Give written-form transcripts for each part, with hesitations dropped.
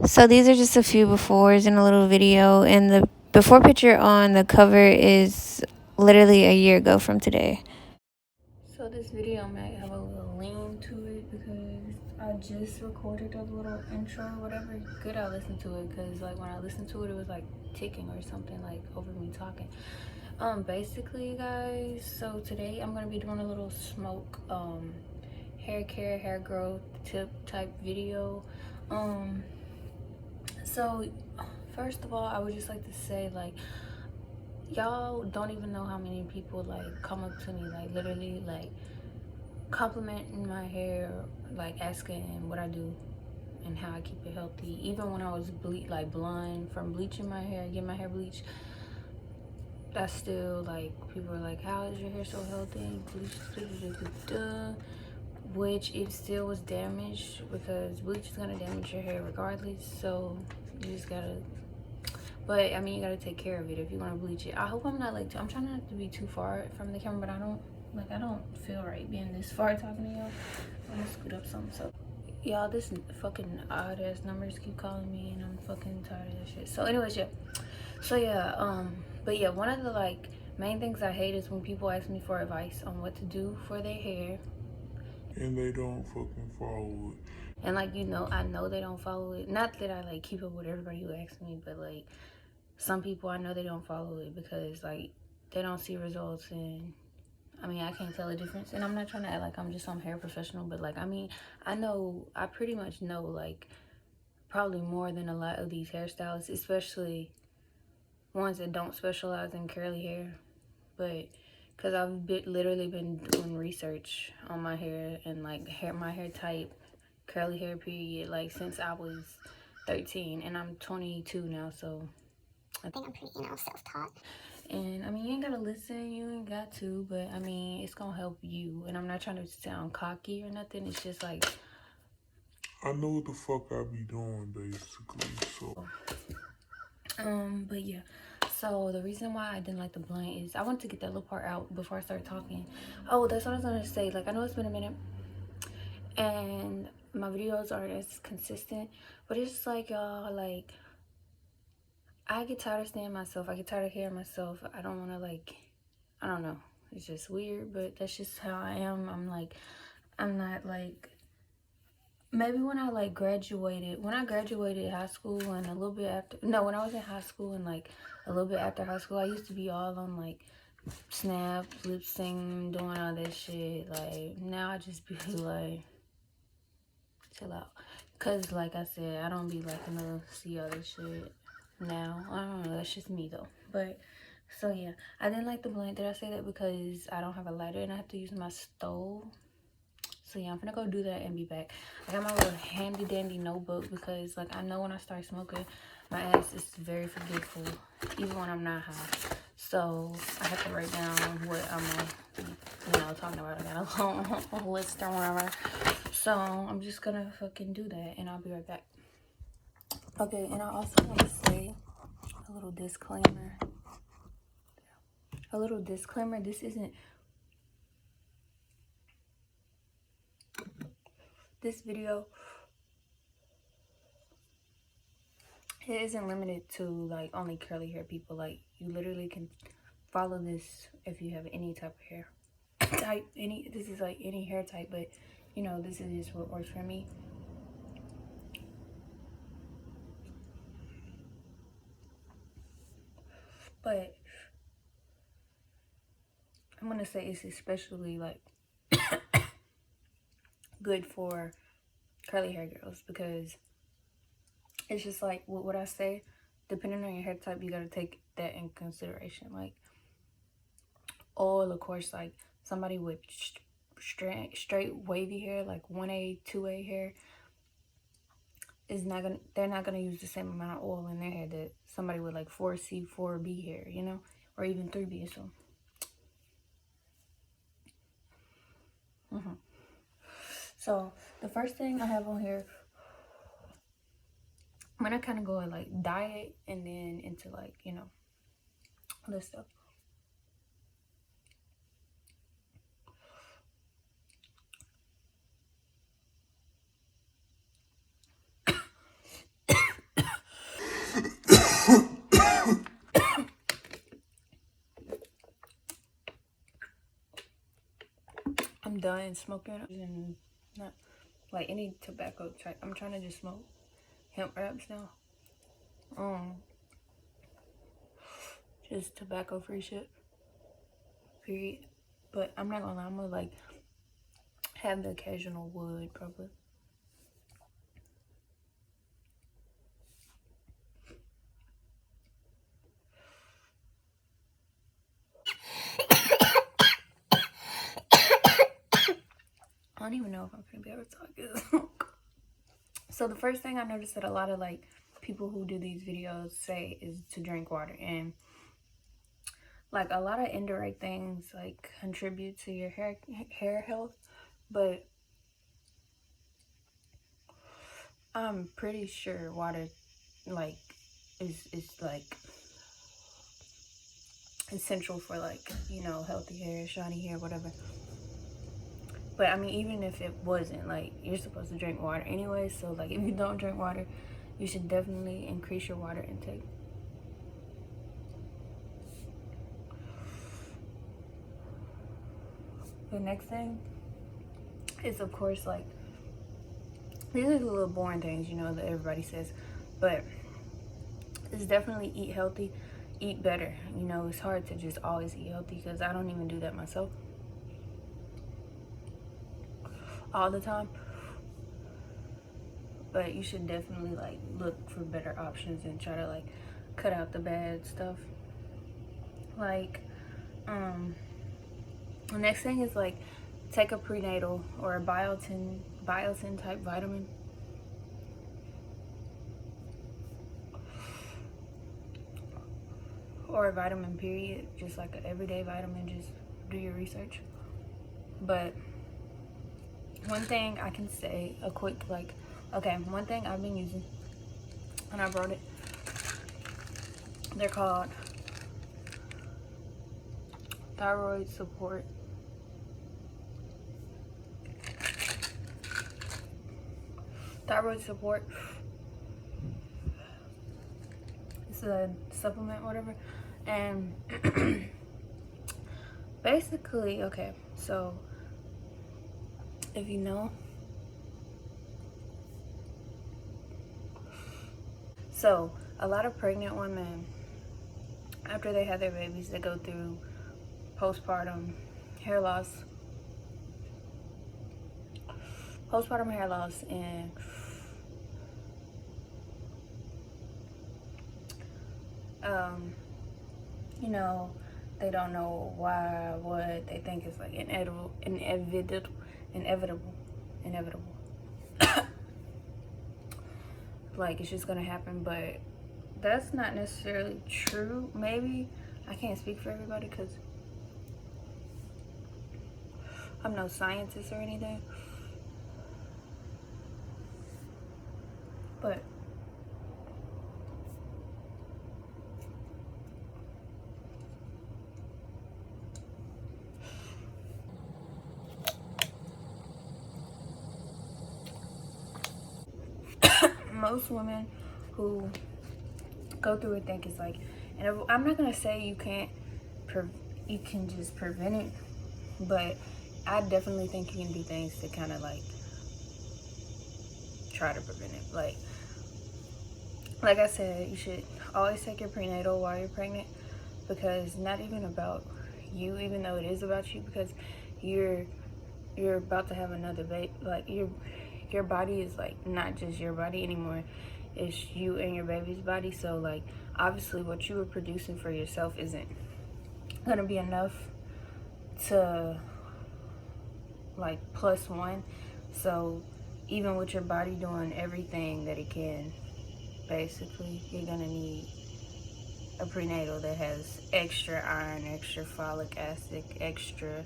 So these are just a few befores in a little video, and the before picture on the cover is literally a year ago from today. So this video might have a little lean to it because I just recorded a little intro or whatever. Good, I listened to it because like when I listened to it, it was like ticking or something like over me talking. Basically guys, so today I'm gonna be doing a little smoke hair care, hair growth tip type video. So first of all, I would just like to say, like, y'all don't even know how many people like come up to me, like literally like complimenting my hair, like asking what I do and how I keep it healthy. Even when I was like blonde from bleaching my hair, get my hair bleached, that's still like people are like, how is your hair so healthy? Which it still was damaged because bleach is gonna damage your hair regardless. So you just gotta, but I mean, you gotta take care of it if you want to bleach it. I hope I'm not like, I'm trying not to be too far from the camera, but I don't feel right being this far talking to y'all. I'm gonna scoot up some. So y'all, this fucking odd ass numbers keep calling me and I'm fucking tired of that shit. So anyways, yeah. So yeah, but yeah, one of the like main things I hate is when people ask me for advice on what to do for their hair and they don't fucking follow it. And like, you know, I know they don't follow it. Not that I like keep up with everybody who asks me, but like some people I know they don't follow it because like they don't see results. And I mean, I can't tell the difference. And I'm not trying to act like I'm just some hair professional, but like, I mean, I pretty much know like probably more than a lot of these hairstylists, especially ones that don't specialize in curly hair. But because I've literally been doing research on my hair and like my hair type, curly hair period, like since I was 13, and I'm 22 now, so I think I'm pretty, you know, self-taught. And I mean, you ain't gotta listen, you ain't got to, but I mean, it's gonna help you. And I'm not trying to sound cocky or nothing, it's just like, I know what the fuck I be doing basically, so. But yeah, so the reason why I didn't like the blunt is I wanted to get that little part out before I start talking. Oh, that's what I was gonna say. Like, I know it's been a minute and my videos aren't as consistent, but it's just like, y'all, like, I get tired of staying myself. I get tired of hearing myself. I don't want to, like, I don't know. It's just weird, but that's just how I am. I'm not like, maybe when I like when I graduated high school and a little bit after, no, when I was in high school and like a little bit after high school, I used to be all on like Snap, lip sync, doing all that shit. Like now I just be like, chill out. Cause like I said, I don't be liking to see all this shit now. I don't know, that's just me though. But so yeah, I didn't like the blunt. Did I say that? Because I don't have a lighter and I have to use my stove. So yeah, I'm gonna go do that and be back. I got my little handy dandy notebook because like I know when I start smoking, my ass is very forgetful, even when I'm not high. So I have to write down what I'm gonna be, you know, talking about. I got a whole list or whatever. So I'm just gonna fucking do that and I'll be right back. Okay, and I also want to say a little disclaimer. This isn't, this video, it isn't limited to like only curly hair people. Like you literally can follow this if you have any type of hair type. This is like any hair type, but you know, this is just what works for me. But I'm gonna say it's especially like good for curly hair girls because it's just like what I say, depending on your hair type, you gotta take that in consideration. Like oil, of course, like somebody with straight wavy hair, like 1A, 2A hair, is not gonna, they're not gonna use the same amount of oil in their hair that somebody with like 4C, 4B hair, you know, or even 3B. So so the first thing I have on here, I'm gonna kind of go like diet and then into like, you know, other stuff. done smoking and not like any tobacco type. I'm trying to just smoke hemp wraps now. Just tobacco free shit. Period. But I'm not gonna lie, I'm gonna like have the occasional wood probably. I don't even know if I'm gonna be able to talk this. So the first thing I noticed that a lot of like people who do these videos say is to drink water, and like a lot of indirect things like contribute to your hair health, but I'm pretty sure water like is like essential for like, you know, healthy hair, shiny hair, whatever. But I mean, even if it wasn't, like, you're supposed to drink water anyway. So like if you don't drink water, you should definitely increase your water intake. The next thing is, of course, like, these are the little boring things, you know, that everybody says, but it's definitely eat healthy, eat better. You know, it's hard to just always eat healthy because I don't even do that myself all the time. But you should definitely like look for better options and try to like cut out the bad stuff. Like, the next thing is like take a prenatal or a biotin type vitamin. Or a vitamin period, just like an everyday vitamin. Just do your research. But one thing I can say, a quick like, okay, one thing I've been using, and I brought it, they're called thyroid support. It's a supplement, whatever. And basically, okay, so if you know, so a lot of pregnant women, after they have their babies, they go through postpartum hair loss, and you know, they don't know why, what they think is like inevitable. Like it's just gonna happen, but that's not necessarily true. Maybe I can't speak for everybody because I'm no scientist or anything, but most women who go through it think it's like, and I'm not gonna say you can just prevent it, but I definitely think you can do things to kind of like try to prevent it. Like I said, you should always take your prenatal while you're pregnant, because not even about you, even though it is about you, because you're about to have another baby. Like your body is like not just your body anymore, it's you and your baby's body. So like obviously what you were producing for yourself isn't gonna be enough to like +1. So even with your body doing everything that it can, basically you're gonna need a prenatal that has extra iron, extra folic acid, extra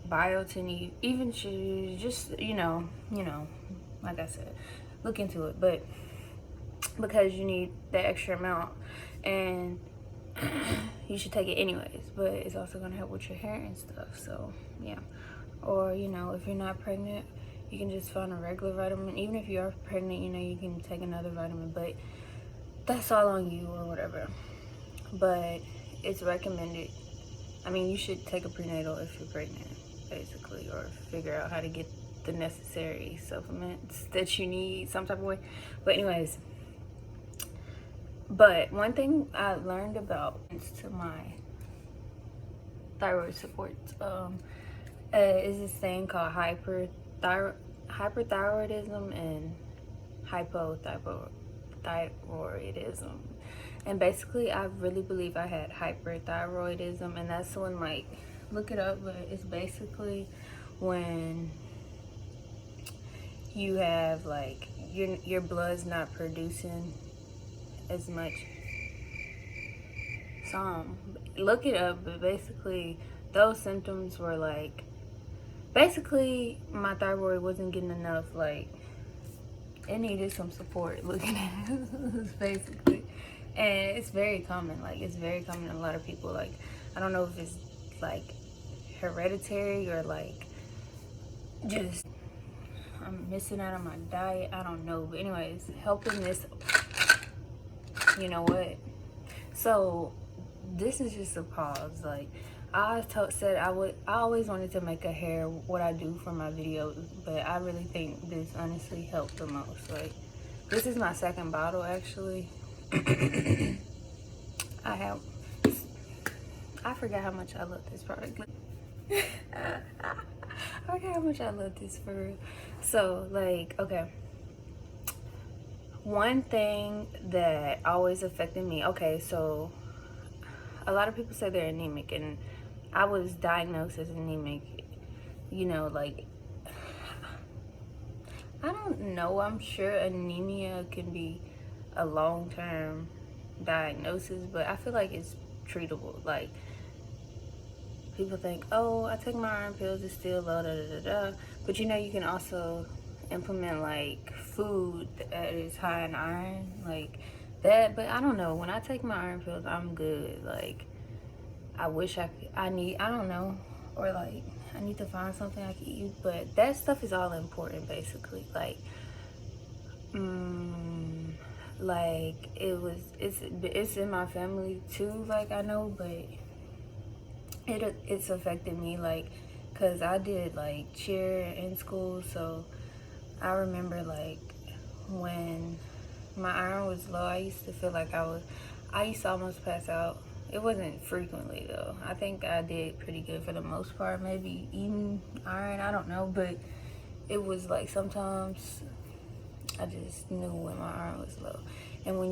biotin, even just you know, like I said, look into it. But because you need the extra amount, and you should take it anyways, but it's also gonna help with your hair and stuff. So yeah. Or you know, if you're not pregnant, you can just find a regular vitamin. Even if you are pregnant, you know, you can take another vitamin, but that's all on you or whatever. But it's recommended. I mean, you should take a prenatal if you're pregnant. basically, or figure out how to get the necessary supplements that you need some type of way. But anyways, but one thing I learned about to my thyroid support is this thing called hyperthyroidism and hypothyroidism. And basically, I really believe I had hyperthyroidism, and that's when, like, look it up, but it's basically when you have, like, your blood's not producing as much. Look it up, but basically those symptoms were like, basically my thyroid wasn't getting enough, like, it needed some support. Looking at it, basically. And it's very common, like, it's very common in a lot of people. Like, I don't know if it's like hereditary or like just I'm missing out on my diet, I don't know. But anyways, helping this, you know what, so this is just a pause. Like, I always wanted to make a hair what I do for my videos, but I really think this honestly helped the most. Like, this is my second bottle, actually. I forgot how much I love this product. I forgot how much I love this, for real. So, like, okay, one thing that always affected me, okay, so a lot of people say they're anemic, and I was diagnosed as anemic, you know, like, I don't know, I'm sure anemia can be a long-term diagnosis, but I feel like it's treatable. Like, people think, oh, I take my iron pills, it's still low, but you know, you can also implement like food that is high in iron, like that. But I don't know, when I take my iron pills, I'm good. Like, I wish I don't know, or like I need to find something I can eat, but that stuff is all important, basically. Like, like, it's in my family too, like, I know, but it's affected me, like, because I did like cheer in school, so I remember, like, when my iron was low, I used to feel like I used to almost pass out. It wasn't frequently, though. I think I did pretty good for the most part, maybe eating iron, I don't know, but it was like sometimes I just knew when my iron was low. And when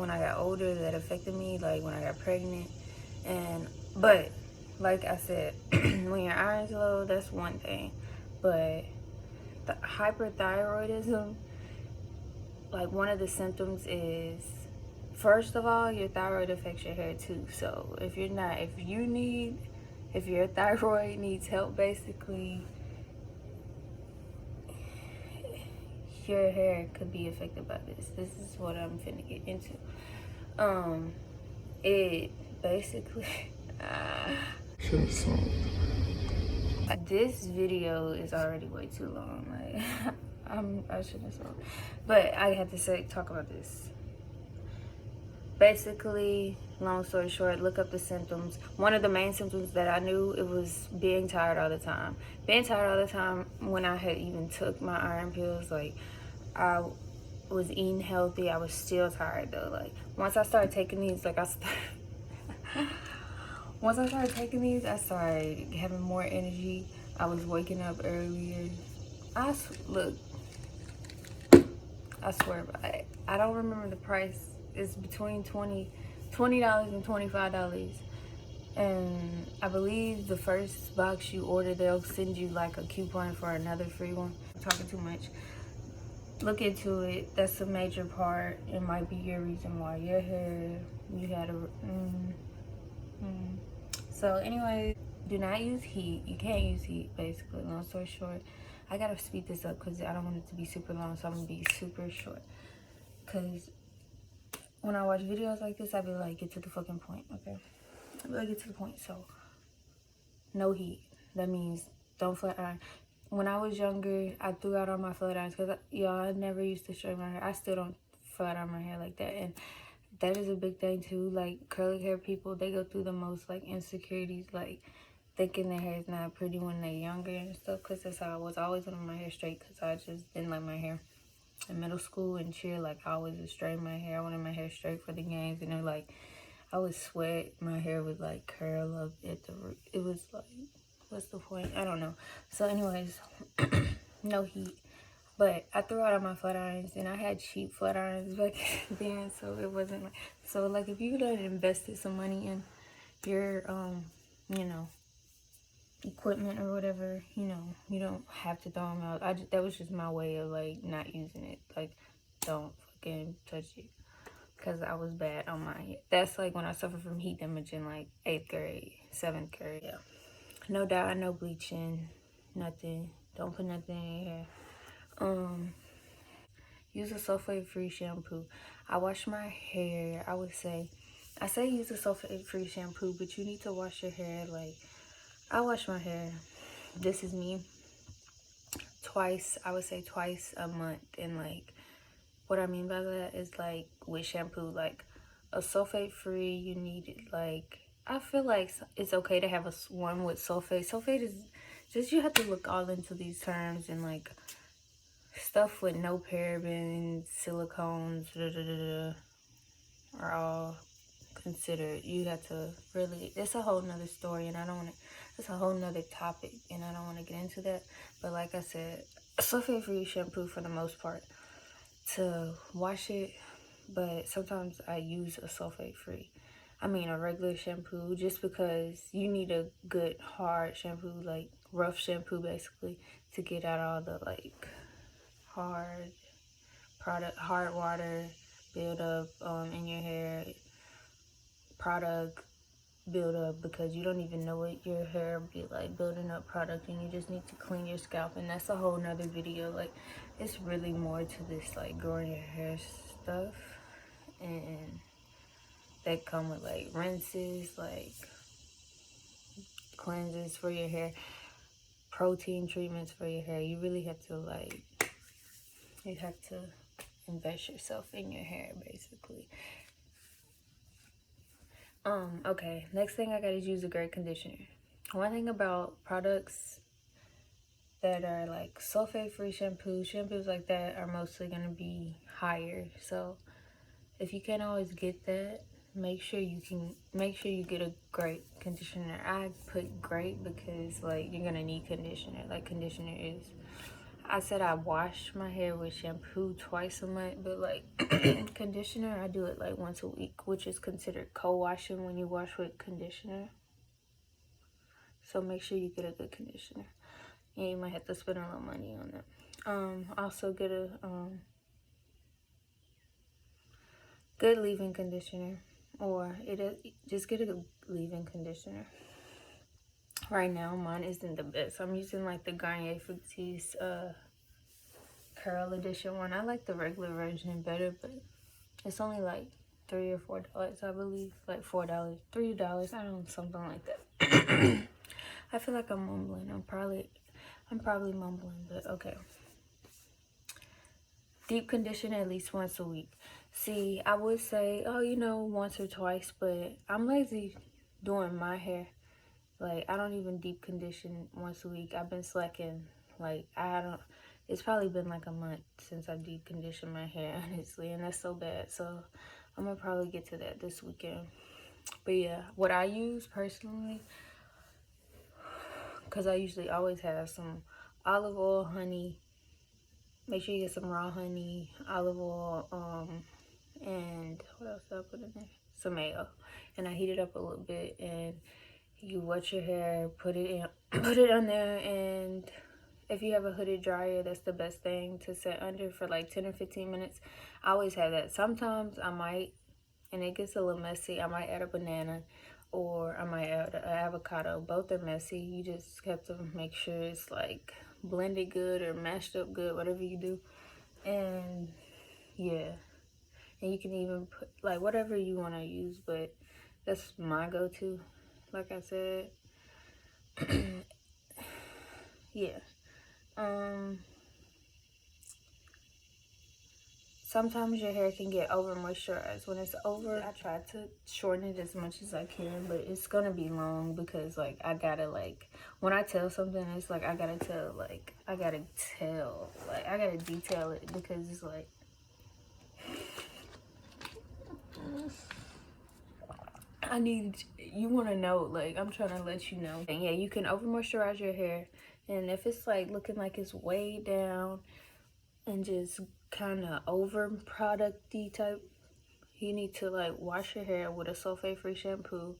I got older, that affected me, like when I got pregnant. But like I said, when your iron's low, that's one thing. But the hyperthyroidism, like, one of the symptoms is, first of all, your thyroid affects your hair too. So if your thyroid needs help, basically, your hair could be affected by this. This is what I'm finna get into. It basically this video is already way too long. Like, I shouldn't have spoken, but I had to talk about this. Basically, long story short, look up the symptoms. One of the main symptoms that I knew, it was being tired all the time. Being tired all the time when I had even took my iron pills. Like, I was eating healthy, I was still tired though. Like, once I started taking these, I started having more energy. I was waking up earlier. Look, I swear by it. I don't remember the price. It's between $20 and $25. And I believe the first box you order, they'll send you like a coupon for another free one. I'm talking too much. Look into it. That's a major part. It might be your reason why your hair, you had a So anyway, do not use heat. You can't use heat, basically. Long story short, I gotta speed this up because I don't want it to be super long, so I'm gonna be super short. Because when I watch videos like this, I be like, get to the fucking point, okay? I be like, get to the point. So, no heat. That means don't flat iron. When I was younger, I threw out all my flat irons because, y'all, I never used to straighten my hair. I still don't flat iron my hair like that. And that is a big thing too. Like, curly hair people, they go through the most, like, insecurities. Like, thinking their hair is not pretty when they're younger and stuff, because that's how I was. I always wanted my hair straight because I just didn't like my hair. In middle school and cheer, like, I always would straighten my hair. I wanted my hair straight for the games, and then, like, I would sweat. My hair would, like, curl up at the root. It was, like, what's the point? I don't know. So, anyways, no heat. But I threw out all my flat irons, and I had cheap flat irons back then, so it wasn't like, so, like, if you done invested some money in your, you know, equipment or whatever, you know, you don't have to throw them out. That was just my way of, like, not using it. Like, don't fucking touch it, because I was bad on my, that's like when I suffered from heat damage in, like, 8th grade, 7th grade. Yeah, no dye, no bleaching, nothing. Don't put nothing in your hair. Use a sulfate-free shampoo. I wash my hair, I say use a sulfate-free shampoo, but you need to wash your hair, like, I wash my hair, this is me, twice, I would say twice a month. And, like, what I mean by that is, like, with shampoo, like, a sulfate-free, you need it, like, I feel like it's okay to have one with sulfate. Sulfate is just, you have to look all into these terms, and, like, stuff with no parabens, silicones, are all considered. You have to really, it's a whole nother story, and I don't want to, it's a whole nother topic, and I don't want to get into that. But like I said, sulfate-free shampoo for the most part to wash it, but sometimes I use a sulfate-free. I mean a regular shampoo, just because you need a good hard shampoo, like rough shampoo basically, to get out all the, like, hard water build up in your hair, product build up, because you don't even know what your hair be like building up product, and you just need to clean your scalp. And that's a whole nother video. Like, it's really more to this, like, growing your hair stuff, and they come with, like, rinses, like, cleansers for your hair, protein treatments for your hair. You really have to, like, you have to invest yourself in your hair, basically. Okay, next thing I gotta use a great conditioner. One thing about products that are, like, sulfate-free shampoos like that, are mostly gonna be higher. So if you can't always get that, make sure you get a great conditioner. I put great because, like, you're gonna need conditioner. Like, conditioner is, I said I wash my hair with shampoo twice a month, but, like, conditioner, I do it, like, once a week, which is considered co-washing when you wash with conditioner. So make sure you get a good conditioner. Yeah, you might have to spend a little money on it. Also get a good leave-in conditioner, or just get a good leave-in conditioner. Right now, mine isn't the best. I'm using, like, the Garnier Fructis Curl Edition one. I like the regular version better, but it's only like $3 or $4, I believe. Like $4, $3, I don't know, something like that. I feel like I'm mumbling. I'm probably mumbling, but okay. Deep condition at least once a week. See, I would say, oh, you know, once or twice, but I'm lazy doing my hair. Like, I don't even deep condition once a week. I've been slacking. Like, it's probably been like a month since I deep conditioned my hair, honestly, and that's so bad. So I'm gonna probably get to that this weekend. But yeah, what I use personally, because I usually always have some olive oil, honey. Make sure you get some raw honey, olive oil, and what else did I put in there? Some mayo. And I heat it up a little bit, and you wet your hair, put it on there, and if you have a hooded dryer, that's the best thing to set under for like 10 or 15 minutes. I always have that. Sometimes I might, and it gets a little messy, I might add a banana, or I might add an avocado. Both are messy. You just have to make sure it's, like, blended good or mashed up good, whatever you do. And yeah, and you can even put, like, whatever you want to use, but that's my go-to, like I said. sometimes your hair can get over moisturized. When it's over, I try to shorten it as much as I can, but it's gonna be long because like I gotta like, when I tell something, it's like I gotta tell, like I gotta detail it, because it's like you want to know, like I'm trying to let you know. And yeah, you can over moisturize your hair, and if it's like looking like it's way down and just kind of over producty type, you need to like wash your hair with a sulfate-free shampoo,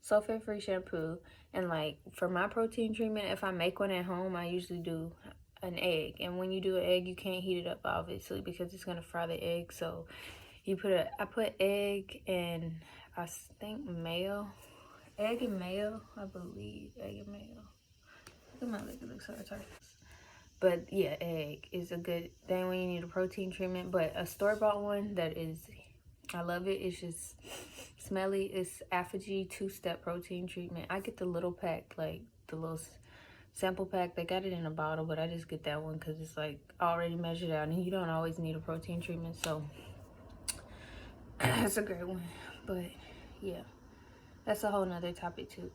sulfate-free shampoo. And like for my protein treatment, if I make one at home, I usually do an egg. And when you do an egg, you can't heat it up obviously because it's gonna fry the egg. So you I put egg and I think mayo, egg and mayo, I believe, egg and mayo. Look at my leg, it looks so tight. But yeah, egg is a good thing when you need a protein treatment. But a store-bought one that is, I love it. It's just smelly. It's Apogee 2-step protein treatment. I get the little pack, like the little sample pack. They got it in a bottle, but I just get that one because it's like already measured out, and you don't always need a protein treatment. So it's a great one. But yeah, that's a whole nother topic too.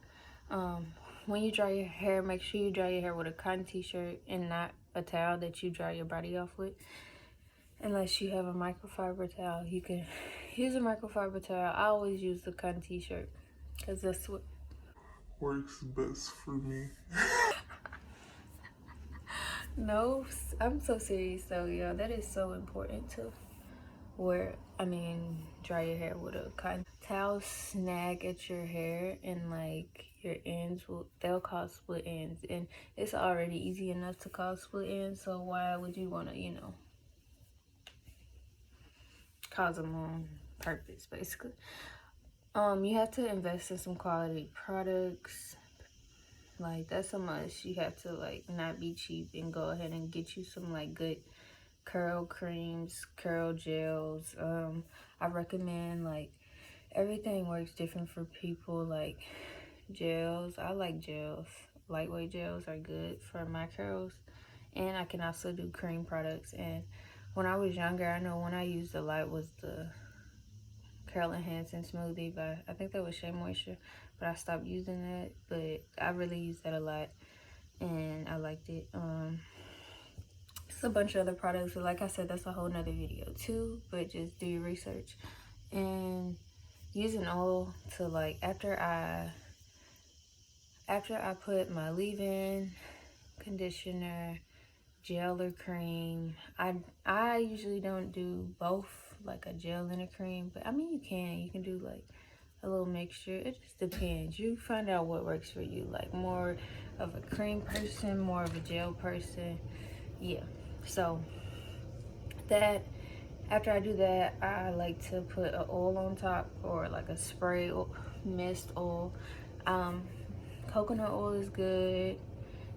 When you dry your hair, make sure you dry your hair with a cotton t-shirt and not a towel that you dry your body off with. Unless you have a microfiber towel, you can use a microfiber towel. I always use the cotton t-shirt because that's what works best for me. No, I'm so serious though, yeah, that is so important to dry your hair with a cotton towel. Snag at your hair, and like your ends they'll cause split ends, and it's already easy enough to cause split ends, so why would you want to, you know, cause them on purpose basically. You have to invest in some quality products. Like that's a must. You have to like not be cheap and go ahead and get you some like good curl creams, curl gels. I recommend, like, everything works different for people. Like gels, I like gels. Lightweight gels are good for my curls, and I can also do cream products. And when I was younger, I know when I used a lot was the curl enhancing smoothie, but I think that was Shea Moisture, but I stopped using that. But I really used that a lot and I liked it. It's a bunch of other products, but like I said, that's a whole nother video too. But just do your research. And use an oil to, like, after I put my leave-in, conditioner, gel or cream, I usually don't do both, like a gel and a cream, but I mean you can do like a little mixture. It just depends. You find out what works for you, like more of a cream person, more of a gel person. Yeah, so that after I do that, I like to put an oil on top, or like a spray or mist oil. Coconut oil is good,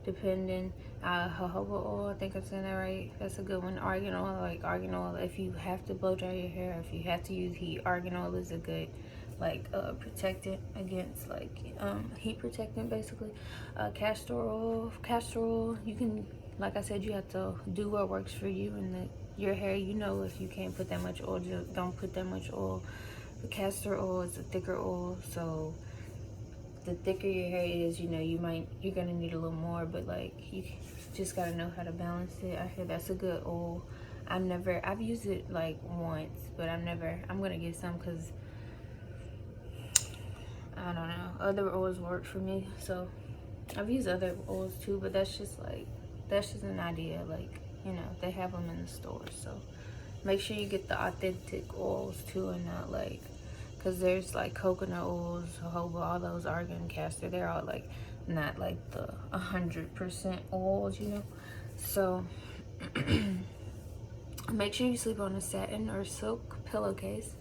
depending. Jojoba oil, I think I'm saying that right. That's a good one. Argan oil, like argan oil, if you have to blow dry your hair, if you have to use heat, argan oil is a good, like, protectant against, like, heat protectant basically. Castor oil, you can, like I said, you have to do what works for you and your hair. You know, if you can't put that much oil, just don't put that much oil. The castor oil is a thicker oil, so the thicker your hair is, you know, you're gonna need a little more, but like you just gotta know how to balance it. I hear that's a good oil. I've used it like once, but I'm gonna get some because I don't know, other oils work for me. So I've used other oils too, but that's just an idea. Like, you know, they have them in the store, so make sure you get the authentic oils too, and not like, because there's like coconut oils, jojoba, all those, argan, castor, they're all like not like the 100% oils, you know. So make sure you sleep on a satin or silk pillowcase,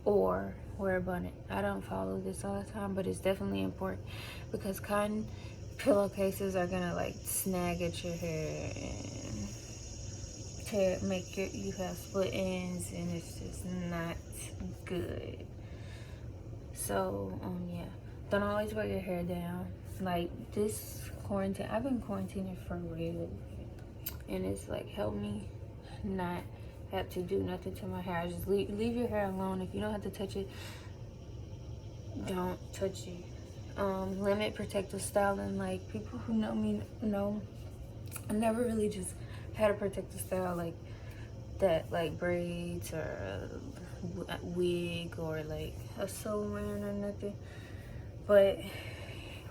or wear a bonnet. I don't follow this all the time, but it's definitely important because cotton pillowcases are gonna like snag at your hair and make you have split ends, and it's just not good. So yeah, don't always wear your hair down. Like this quarantine, I've been quarantining for real, and it's like helped me not have to do nothing to my hair. I just leave your hair alone. If you don't have to touch it, don't touch it. Limit protective styling. Like, people who know me know I never really just had a protective style like that, like braids or a wig or like a sew-in or nothing. But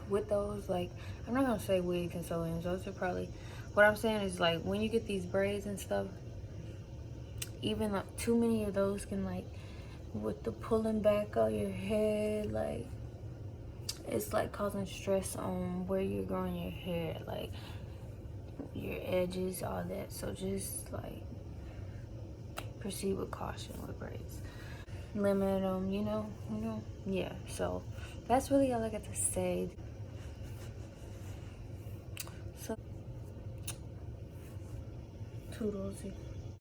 with those, like, I'm not gonna say wigs and sew-ins, those are probably, what I'm saying is, like, when you get these braids and stuff, even like too many of those can, like, with the pulling back of your head, like, it's like causing stress on where you're growing your hair, like your edges, all that. So just like proceed with caution with braids. Limit them, you know, yeah. So that's really all I got to say. So toodles.